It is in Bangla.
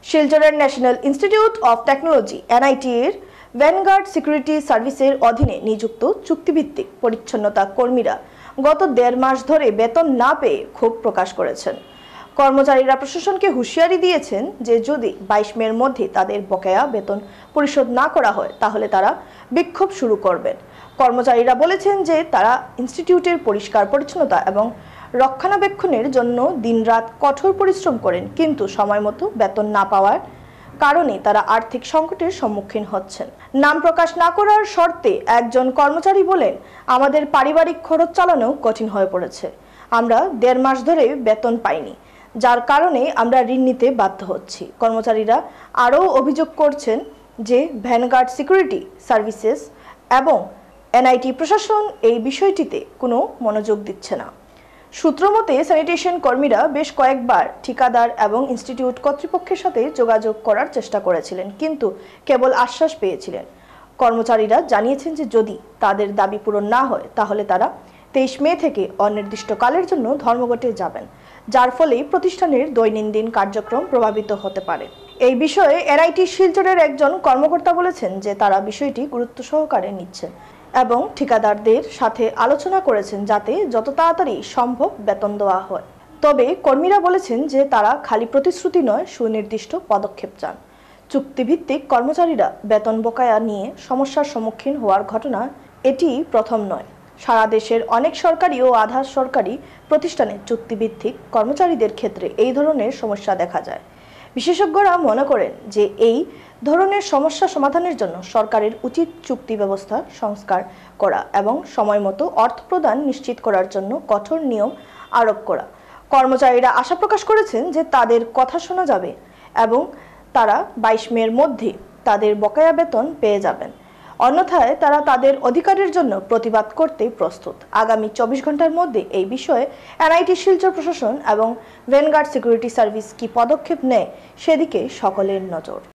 শিলচরের national institute of technology NIT এর ভ্যানগার্ড সিকিউরিটি সার্ভিসের অধীনে নিযুক্ত চুক্তিভিত্তিক পরিচ্ছন্নতা কর্মীরা গত 1.5 মাস ধরে বেতন না পেয়ে ক্ষোভ প্রকাশ করেছেন। কর্মচারীরা প্রশাসনকে হুঁশিয়ারি দিয়েছেন যে যদি 22 মের মধ্যে তাদের বকেয়া বেতন পরিশোধ না করা হয় তাহলে তারা বিক্ষোভ শুরু করবেন। কর্মচারীরা বলেছেন যে তারা ইনস্টিটিউটের পরিষ্কার পরিচ্ছন্নতা এবং রক্ষণাবেক্ষণের জন্য দিনরাত কঠোর পরিশ্রম করেন, কিন্তু সময়মতো বেতন না পাওয়ার কারণে তারা আর্থিক সংকটের সম্মুখীন হচ্ছেন। নাম প্রকাশ না করার শর্তে একজন কর্মচারী বলেন, আমাদের পারিবারিক খরচ চালানো কঠিন হয়ে পড়েছে। আমরা 1.5 মাস ধরে বেতন পাইনি, যার কারণে আমরা ঋণ নিতে বাধ্য হচ্ছি। কর্মচারীরা আরও অভিযোগ করছেন যে ভ্যানগার্ড সিকিউরিটি সার্ভিসেস এবং এনআইটি প্রশাসন এই বিষয়টিতে কোনো মনোযোগ দিচ্ছে না। সূত্রমতে স্যানিটেশন কর্মীরা বেশ কয়েকবার ঠিকাদার এবং ইনস্টিটিউট কর্তৃপক্ষের সাথে যোগাযোগ করার চেষ্টা করেছিলেন, কিন্তু কেবল আশ্বাস পেয়েছিলেন। কর্মচারীরা জানিয়েছেন যে যদি তাদের দাবি পূরণ না হয় তাহলে তারা 23 মে থেকে অনির্দিষ্টকালের জন্য ধর্মঘটে যাবেন, যার ফলে প্রতিষ্ঠানের দৈনন্দিন কার্যক্রম প্রভাবিত হতে পারে। এই বিষয়ে এনআইটি শিলচরের একজন কর্মকর্তা বলেছেন যে তারা বিষয়টি গুরুত্ব সহকারে নিচ্ছেন এবং ঠিকাদারদের সাথে আলোচনা করেছেন যাতে যত তাড়াতাড়ি সম্ভব বেতন দেওয়া হয়। তবে কর্মীরা বলেছেন যে তারা খালি প্রতিশ্রুতি নয়, সুনির্দিষ্ট পদক্ষেপ চান। চুক্তিভিত্তিক কর্মচারীরা বেতন বকেয়া নিয়ে সমস্যার সম্মুখীন হওয়ার ঘটনা এটি প্রথম নয়। সারা দেশের অনেক সরকারি ও আধা সরকারি প্রতিষ্ঠানে চুক্তিভিত্তিক কর্মচারীদের ক্ষেত্রে এই ধরনের সমস্যা দেখা যায়। বিশেষজ্ঞরা মনে করেন যে এই ধরনের সমস্যা সমাধানের জন্য সরকারের উচিত চুক্তি ব্যবস্থা সংস্কার করা এবং সময়মতো অর্থ প্রদান নিশ্চিত করার জন্য কঠোর নিয়ম আরোপ করা। কর্মচারীরা আশা প্রকাশ করেছেন যে তাদের কথা শোনা যাবে এবং তারা 22 মের মধ্যে তাদের বকেয়া বেতন পেয়ে যাবেন। অন্যথায় তারা তাদের অধিকারের জন্য প্রতিবাদ করতে প্রস্তুত। আগামী 24 ঘন্টার মধ্যে এই বিষয়ে এনআইটি শিলচর প্রশাসন এবং ভ্যানগার্ড সিকিউরিটি সার্ভিস কি পদক্ষেপ নেয় সেদিকে সকলের নজর।